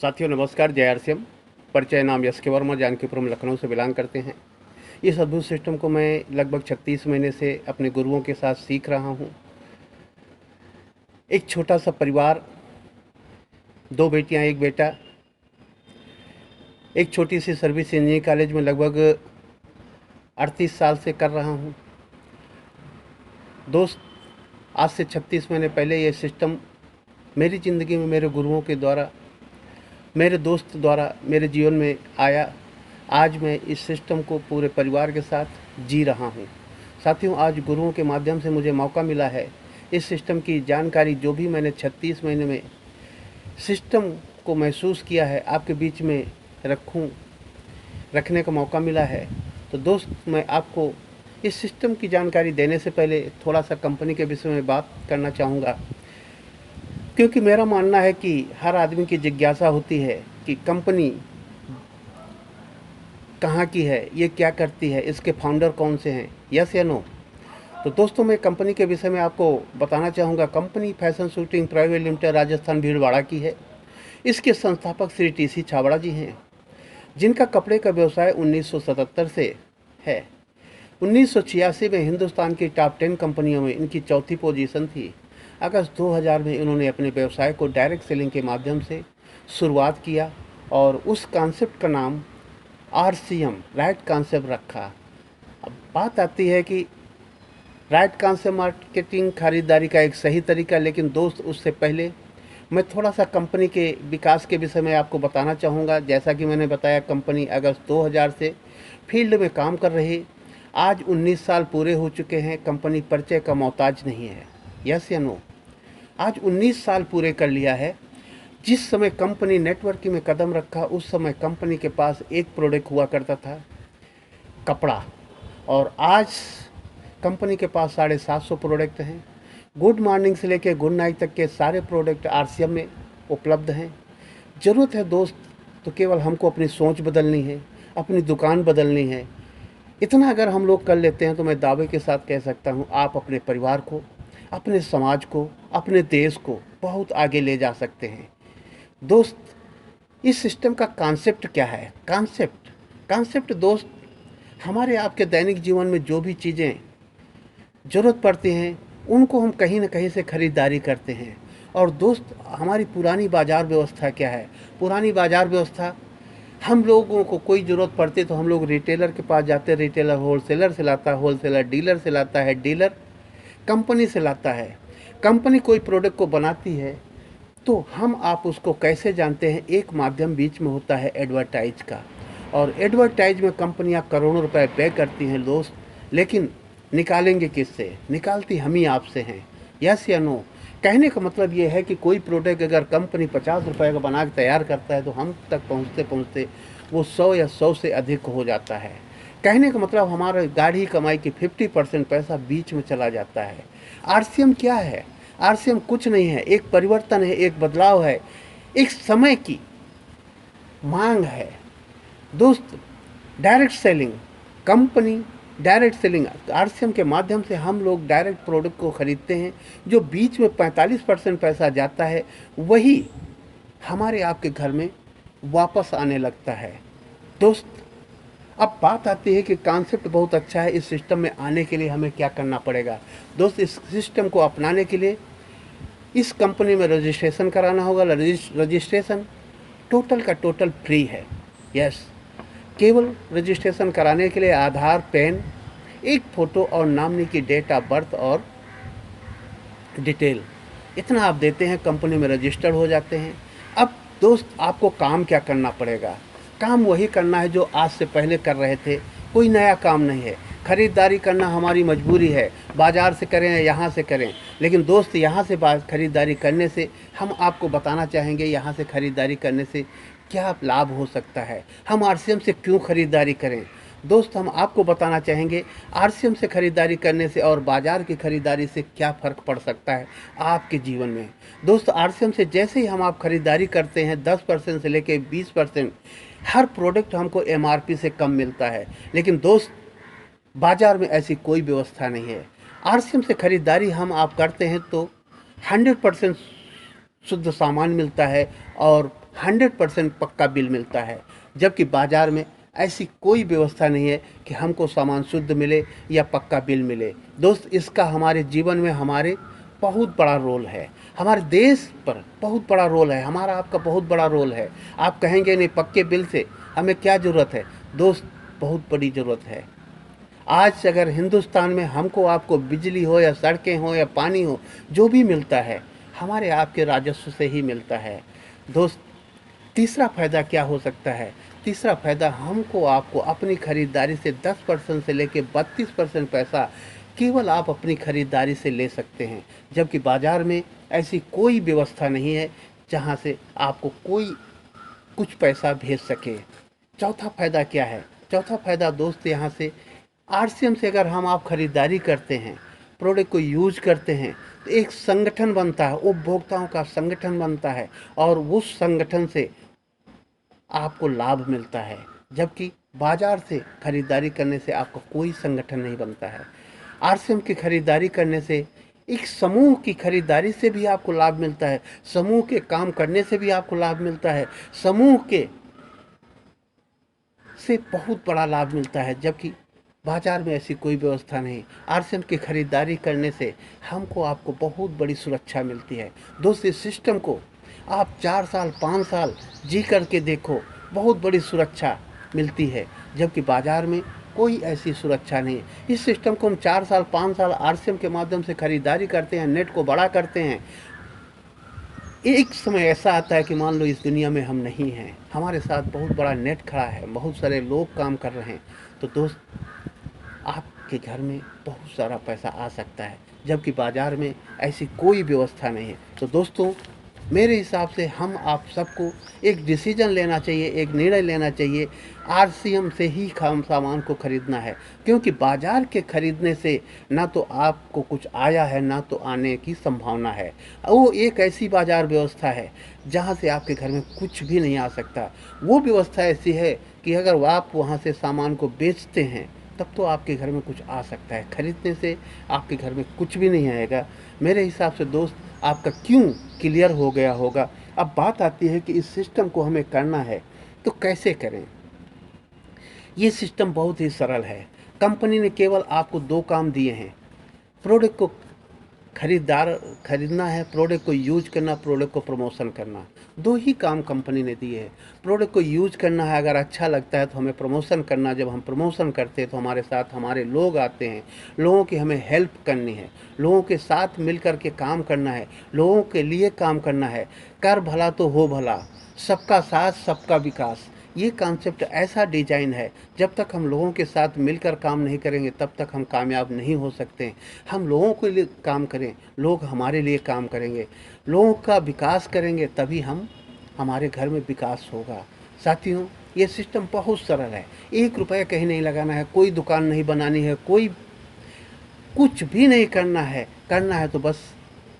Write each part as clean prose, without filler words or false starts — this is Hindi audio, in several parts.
साथियों नमस्कार। जय आरसीएम। परिचय नाम यश के वर्मा, जानकीपुरम लखनऊ से बिलोंग करते हैं। इस अद्भुत सिस्टम को मैं लगभग 36 महीने से अपने गुरुओं के साथ सीख रहा हूं। एक छोटा सा परिवार, 2 बेटियां, 1 बेटा, एक छोटी सी सर्विस इंजीनियरिंग कॉलेज में लगभग 38 साल से कर रहा हूं। दोस्त, आज से 36 महीने पहले ये सिस्टम मेरी ज़िंदगी में मेरे गुरुओं के द्वारा, मेरे दोस्त द्वारा मेरे जीवन में आया। आज मैं इस सिस्टम को पूरे परिवार के साथ जी रहा हूँ। साथियों, आज गुरुओं के माध्यम से मुझे मौका मिला है इस सिस्टम की जानकारी, जो भी मैंने 36 महीने में सिस्टम को महसूस किया है, आपके बीच में रखने का मौका मिला है। तो दोस्त, मैं आपको इस सिस्टम की जानकारी देने से पहले थोड़ा सा कंपनी के विषय में बात करना चाहूँगा, क्योंकि मेरा मानना है कि हर आदमी की जिज्ञासा होती है कि कंपनी कहाँ की है, ये क्या करती है, इसके फाउंडर कौन से हैं, यस या नो। तो दोस्तों, मैं कंपनी के विषय में आपको बताना चाहूँगा। Company fashion shooting private limited Rajasthan Bhilwara की है। इसके संस्थापक श्री टी.सी. छाबड़ा जी हैं, जिनका कपड़े का व्यवसाय 1977 से है। 1986 में हिंदुस्तान की टॉप 10 कंपनियों में इनकी चौथी पोजीशन थी। अगस्त 2000 में इन्होंने अपने व्यवसाय को डायरेक्ट सेलिंग के माध्यम से शुरुआत किया और उस कॉन्सेप्ट का नाम RCM, राइट कॉन्सेप्ट, रखा। अब बात आती है कि राइट कॉन्सेप्ट मार्केटिंग खरीदारी का एक सही तरीका, लेकिन दोस्त, उससे पहले मैं थोड़ा सा कंपनी के विकास के विषय में आपको बताना चाहूँगा। जैसा कि मैंने बताया, कंपनी अगस्त 2000 से फील्ड में काम कर रही। आज 19 साल पूरे हो चुके हैं। कंपनी परिचय का मोहताज नहीं है, यस या नो। आज 19 साल पूरे कर लिया है। जिस समय कंपनी नेटवर्किंग में कदम रखा, उस समय कंपनी के पास एक प्रोडक्ट हुआ करता था, कपड़ा, और आज कंपनी के पास 750 प्रोडक्ट हैं। गुड मॉर्निंग से लेकर गुड नाइट तक के सारे प्रोडक्ट RCM में उपलब्ध हैं। ज़रूरत है दोस्त, तो केवल हमको अपनी सोच बदलनी है, अपनी दुकान बदलनी है। इतना अगर हम लोग कर लेते हैं तो मैं दावे के साथ कह सकता हूँ, आप अपने परिवार को, अपने समाज को, अपने देश को बहुत आगे ले जा सकते हैं। दोस्त, इस सिस्टम का कॉन्सेप्ट क्या है? कॉन्सेप्ट दोस्त, हमारे आपके दैनिक जीवन में जो भी चीज़ें ज़रूरत पड़ती हैं, उनको हम कहीं ना कहीं से ख़रीदारी करते हैं। और दोस्त, हमारी पुरानी बाज़ार व्यवस्था क्या है? पुरानी बाज़ार व्यवस्था, हम लोगों को कोई ज़रूरत पड़ती तो हम लोग रिटेलर के पास जाते, रिटेलर होलसेलर से लाता, होलसेलर डीलर से लाता है, डीलर कंपनी से लाता है। कंपनी कोई प्रोडक्ट को बनाती है तो हम आप उसको कैसे जानते हैं? एक माध्यम बीच में होता है एडवर्टाइज का, और एडवर्टाइज में कंपनियां करोड़ों रुपए पे करती हैं दोस्त, लेकिन निकालेंगे किससे? निकालती हम ही आपसे हैं, यस या नो। कहने का मतलब ये है कि कोई प्रोडक्ट अगर कंपनी 50 रुपए का बना के तैयार करता है तो हम तक पहुँचते पहुँचते वो 100 या 100 से अधिक हो जाता है। कहने का मतलब हमारे गाढ़ी कमाई की 50% पैसा बीच में चला जाता है। RCM क्या है? RCM कुछ नहीं है, एक परिवर्तन है, एक बदलाव है, एक समय की मांग है। दोस्त, direct selling, company direct selling, RCM के माध्यम से हम लोग डायरेक्ट प्रोडक्ट को खरीदते हैं। जो बीच में 45% पैसा जाता है, वही हमारे आपके घर में वापस आने लगता है। दोस्त, अब बात आती है कि कॉन्सेप्ट बहुत अच्छा है, इस सिस्टम में आने के लिए हमें क्या करना पड़ेगा? दोस्त, इस सिस्टम को अपनाने के लिए इस कंपनी में रजिस्ट्रेशन कराना होगा। रजिस्ट्रेशन टोटल का टोटल फ्री है, यस। केवल रजिस्ट्रेशन कराने के लिए आधार, पैन, एक फ़ोटो और नॉमिनी की डेट ऑफ बर्थ और डिटेल, इतना आप देते हैं, कंपनी में रजिस्टर्ड हो जाते हैं। अब दोस्त, आपको काम क्या करना पड़ेगा? काम वही करना है जो आज से पहले कर रहे थे, कोई नया काम नहीं है। ख़रीदारी करना हमारी मजबूरी है, बाज़ार से करें या यहाँ से करें। लेकिन दोस्त, यहाँ से ख़रीदारी करने से हम आपको बताना चाहेंगे, यहाँ से ख़रीदारी करने से क्या लाभ हो सकता है, हम RCM से क्यों ख़रीदारी करें। दोस्त, हम आपको बताना चाहेंगे RCM से ख़रीदारी करने से और बाज़ार की ख़रीदारी से क्या फ़र्क पड़ सकता है आपके जीवन में। दोस्त, RCM से जैसे ही हम आप ख़रीदारी करते हैं, 10% से लेकर 20% हर प्रोडक्ट हमको MRP से कम मिलता है। लेकिन दोस्त, बाज़ार में ऐसी कोई व्यवस्था नहीं है। RCM से ख़रीदारी हम आप करते हैं तो 100% शुद्ध सामान मिलता है और 100% पक्का बिल मिलता है, जबकि बाज़ार में ऐसी कोई व्यवस्था नहीं है कि हमको सामान शुद्ध मिले या पक्का बिल मिले। दोस्त, इसका हमारे जीवन में हमारे बहुत बड़ा रोल है, हमारे देश पर बहुत बड़ा रोल है, हमारा आपका बहुत बड़ा रोल है। आप कहेंगे नहीं पक्के बिल से हमें क्या ज़रूरत है? दोस्त, बहुत बड़ी ज़रूरत है। आज अगर हिंदुस्तान में हमको आपको बिजली हो या सड़कें हो या पानी हो, जो भी मिलता है हमारे आपके राजस्व से ही मिलता है। दोस्त, तीसरा फ़ायदा क्या हो सकता है? तीसरा फ़ायदा हमको आपको अपनी ख़रीदारी से 10% से लेके 32% पैसा केवल आप अपनी ख़रीदारी से ले सकते हैं, जबकि बाज़ार में ऐसी कोई व्यवस्था नहीं है जहाँ से आपको कोई कुछ पैसा भेज सके। चौथा फ़ायदा क्या है? चौथा फ़ायदा दोस्त यहाँ से आरसीएम से अगर हम आप ख़रीदारी करते हैं, प्रोडक्ट को यूज करते हैं, तो एक संगठन बनता है, उपभोक्ताओं का संगठन बनता है और उस संगठन से आपको लाभ मिलता है, जबकि बाजार से खरीदारी करने से आपका कोई संगठन नहीं बनता है। आरसीएम की खरीदारी करने से एक समूह की खरीदारी से भी आपको लाभ मिलता है, समूह के काम करने से भी आपको लाभ मिलता है, समूह के से बहुत बड़ा लाभ मिलता है, जबकि बाजार में ऐसी कोई व्यवस्था नहीं। आरसीएम की खरीदारी करने से हमको आपको बहुत बड़ी सुरक्षा मिलती है। दोस्त, इस सिस्टम को आप 4 साल 5 साल जी करके देखो, बहुत बड़ी सुरक्षा मिलती है, जबकि बाजार में कोई ऐसी सुरक्षा नहीं है। इस सिस्टम को हम 4 साल 5 साल आरसीएम के माध्यम से खरीदारी करते हैं, नेट को बड़ा करते हैं। एक समय ऐसा आता है कि मान लो इस दुनिया में हम नहीं हैं, हमारे साथ बहुत बड़ा नेट खड़ा है, बहुत सारे लोग काम कर रहे हैं, तो दोस्त आपके घर में बहुत सारा पैसा आ सकता है, जबकि बाज़ार में ऐसी कोई व्यवस्था नहीं है। तो दोस्तों, मेरे हिसाब से हम आप सबको एक डिसीजन लेना चाहिए, एक निर्णय लेना चाहिए। आरसीएम से ही हम सामान को खरीदना है, क्योंकि बाज़ार के खरीदने से ना तो आपको कुछ आया है, ना तो आने की संभावना है। वो एक ऐसी बाज़ार व्यवस्था है जहाँ से आपके घर में कुछ भी नहीं आ सकता। वो व्यवस्था ऐसी है कि अगर आप वहाँ से सामान को बेचते हैं तब तो आपके घर में कुछ आ सकता है, खरीदने से आपके घर में कुछ भी नहीं आएगा। मेरे हिसाब से दोस्त, आपका क्यों क्लियर हो गया होगा। अब बात आती है कि इस सिस्टम को हमें करना है तो कैसे करें। ये सिस्टम बहुत ही सरल है। कंपनी ने केवल आपको 2 काम दिए हैं, प्रोडक्ट को खरीदना है, प्रोडक्ट को यूज करना, प्रोडक्ट को प्रमोशन करना। 2 ही काम कंपनी ने दिए हैं। प्रोडक्ट को यूज करना है, अगर अच्छा लगता है तो हमें प्रमोशन करना, जब हम प्रमोशन करते हैं तो हमारे साथ हमारे लोग आते हैं, लोगों की हमें हेल्प करनी है, लोगों के साथ मिल कर के काम करना है, लोगों के लिए काम करना है। कर भला तो हो भला, सबका साथ सबका विकास, ये कॉन्सेप्ट ऐसा डिजाइन है, जब तक हम लोगों के साथ मिलकर काम नहीं करेंगे तब तक हम कामयाब नहीं हो सकते। हम लोगों के लिए काम करें, लोग हमारे लिए काम करेंगे, लोगों का विकास करेंगे, तभी हमारे घर में विकास होगा। साथियों, ये सिस्टम बहुत सरल है। 1 रुपया कहीं नहीं लगाना है, कोई दुकान नहीं बनानी है, कोई कुछ भी नहीं करना है। करना है तो बस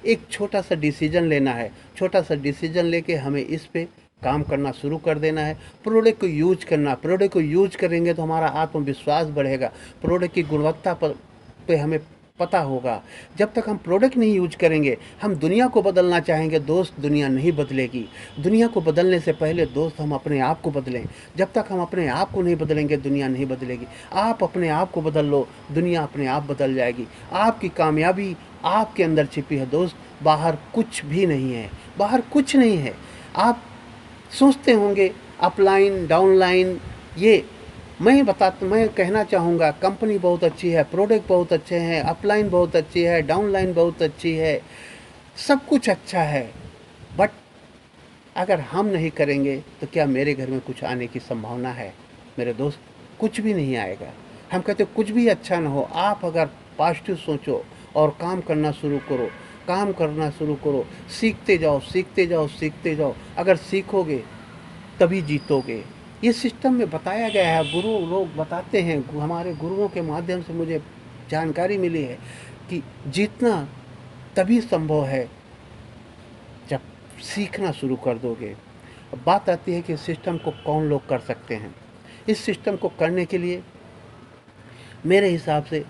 एक छोटा सा डिसीजन लेना है, छोटा सा डिसीजन लेके हमें इस पे काम करना शुरू कर देना है। प्रोडक्ट को यूज करना, प्रोडक्ट को यूज करेंगे तो हमारा आत्मविश्वास बढ़ेगा, प्रोडक्ट की गुणवत्ता पे हमें पता होगा। जब तक हम प्रोडक्ट नहीं यूज करेंगे, हम दुनिया को बदलना चाहेंगे दोस्त, दुनिया नहीं बदलेगी। दुनिया को बदलने से पहले दोस्त हम अपने आप को बदलें। जब तक हम अपने आप को नहीं बदलेंगे, दुनिया नहीं बदलेगी। आप अपने आप को बदल लो, दुनिया अपने आप बदल जाएगी। आपकी कामयाबी आपके अंदर छिपी है दोस्त, बाहर कुछ भी नहीं है, बाहर कुछ नहीं है। आप सोचते होंगे अपलाइन डाउनलाइन, ये मैं कहना चाहूँगा कंपनी बहुत अच्छी है, प्रोडक्ट बहुत अच्छे हैं, अपलाइन बहुत अच्छी है, डाउनलाइन बहुत अच्छी है, सब कुछ अच्छा है, बट अगर हम नहीं करेंगे तो क्या मेरे घर में कुछ आने की संभावना है? मेरे दोस्त, कुछ भी नहीं आएगा। हम कहते कुछ भी अच्छा ना हो, आप अगर पॉजिटिव सोचो और काम करना शुरू करो, काम करना शुरू करो, सीखते जाओ सीखते जाओ सीखते जाओ। अगर सीखोगे तभी जीतोगे। ये सिस्टम में बताया गया है, गुरु लोग बताते हैं, हमारे गुरुओं के माध्यम से मुझे जानकारी मिली है कि जीतना तभी संभव है जब सीखना शुरू कर दोगे। अब बात आती है कि इस सिस्टम को कौन लोग कर सकते हैं। इस सिस्टम को करने के लिए मेरे हिसाब से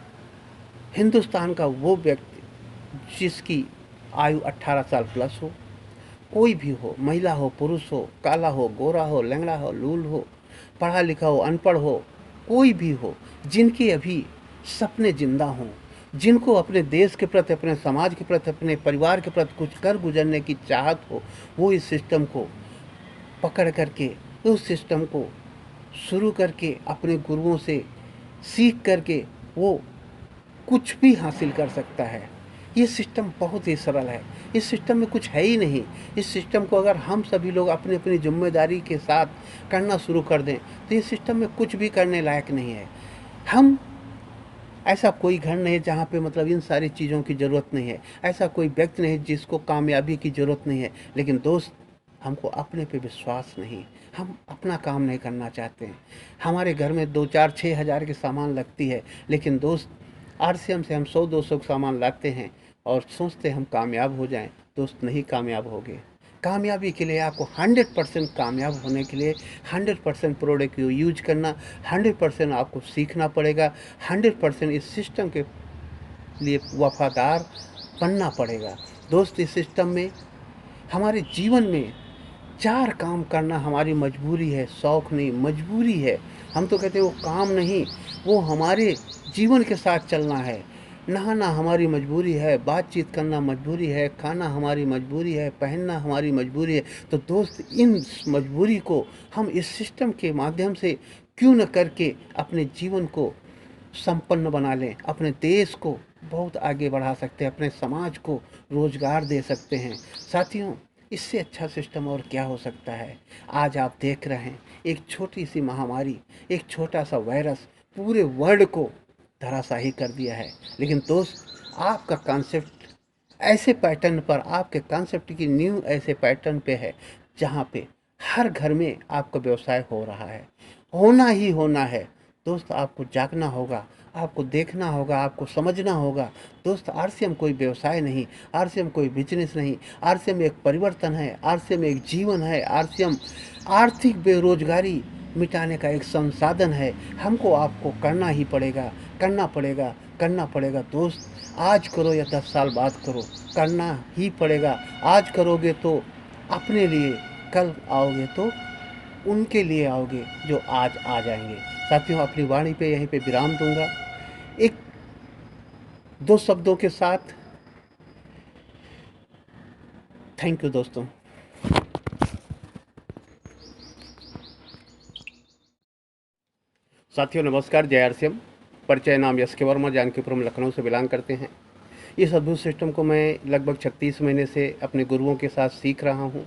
हिंदुस्तान का वो व्यक्ति जिसकी आयु 18 साल प्लस हो, कोई भी हो, महिला हो, पुरुष हो, काला हो, गोरा हो, लंगड़ा हो, लूल हो, पढ़ा लिखा हो, अनपढ़ हो, कोई भी हो, जिनके अभी सपने जिंदा हों, जिनको अपने देश के प्रति, अपने समाज के प्रति, अपने परिवार के प्रति कुछ कर गुजरने की चाहत हो, वो इस सिस्टम को पकड़ करके, उस सिस्टम को शुरू करके, अपने गुरुओं से सीख करके वो कुछ भी हासिल कर सकता है। ये सिस्टम बहुत ही सरल है। इस सिस्टम में कुछ है ही नहीं। इस सिस्टम को अगर हम सभी लोग अपनी अपनी जिम्मेदारी के साथ करना शुरू कर दें तो ये सिस्टम में कुछ भी करने लायक नहीं है। हम ऐसा कोई घर नहीं है जहाँ पे मतलब इन सारी चीज़ों की ज़रूरत नहीं है। ऐसा कोई व्यक्ति नहीं जिसको कामयाबी की ज़रूरत नहीं है। लेकिन दोस्त, हमको अपने पे विश्वास नहीं, हम अपना काम नहीं करना चाहते हैं। हमारे घर में 2-4-6 हज़ार की सामान लगती है, लेकिन दोस्त आरसीएम से हम 100-200 सामान लाते हैं और सोचते हम कामयाब हो जाएं। दोस्त, नहीं कामयाब होगे। कामयाबी के लिए आपको 100% कामयाब होने के लिए 100% प्रोडक्ट यूज करना, 100% आपको सीखना पड़ेगा, 100% इस सिस्टम के लिए वफादार बनना पड़ेगा। दोस्त, इस सिस्टम में हमारे जीवन में 4 काम करना हमारी मजबूरी है, शौक़ नहीं, मजबूरी है। हम तो कहते हैं वो काम नहीं, वो हमारे जीवन के साथ चलना है। नहाना हमारी मजबूरी है, बातचीत करना मजबूरी है, खाना हमारी मजबूरी है, पहनना हमारी मजबूरी है। तो दोस्त, इन मजबूरी को हम इस सिस्टम के माध्यम से क्यों न करके अपने जीवन को संपन्न बना लें, अपने देश को बहुत आगे बढ़ा सकते हैं, अपने समाज को रोजगार दे सकते हैं। साथियों, इससे अच्छा सिस्टम और क्या हो सकता है। आज आप देख रहे हैं एक छोटी सी महामारी, एक छोटा सा वायरस पूरे वर्ल्ड को धराशाही कर दिया है। लेकिन दोस्त, आपका कॉन्सेप्ट ऐसे पैटर्न पर, आपके कॉन्सेप्ट की न्यू ऐसे पैटर्न पे है जहाँ पे हर घर में आपका व्यवसाय हो रहा है, होना ही होना है। दोस्त, आपको जागना होगा, आपको देखना होगा, आपको समझना होगा। दोस्त, आरसीएम कोई व्यवसाय नहीं, आरसीएम कोई बिजनेस नहीं, आरसीएम एक परिवर्तन है, आरसीएम एक जीवन है, आरसीएम आर्थिक बेरोजगारी मिटाने का एक संसाधन है। हमको आपको करना ही पड़ेगा, करना पड़ेगा, करना पड़ेगा। दोस्त, आज करो या 10 साल बाद करो, करना ही पड़ेगा। आज करोगे तो अपने लिए, कल आओगे तो उनके लिए आओगे जो आज आ जाएंगे। साथियों, अपनी वाणी पे यहीं पे विराम दूंगा, एक दो शब्दों के साथ। थैंक यू दोस्तों। साथियों नमस्कार, जय आरसीएम। परिचय, नाम यश के वर्मा, जानकीपुरम लखनऊ से बिलोंग करते हैं। इस अद्भुत सिस्टम को मैं लगभग 36 महीने से अपने गुरुओं के साथ सीख रहा हूँ।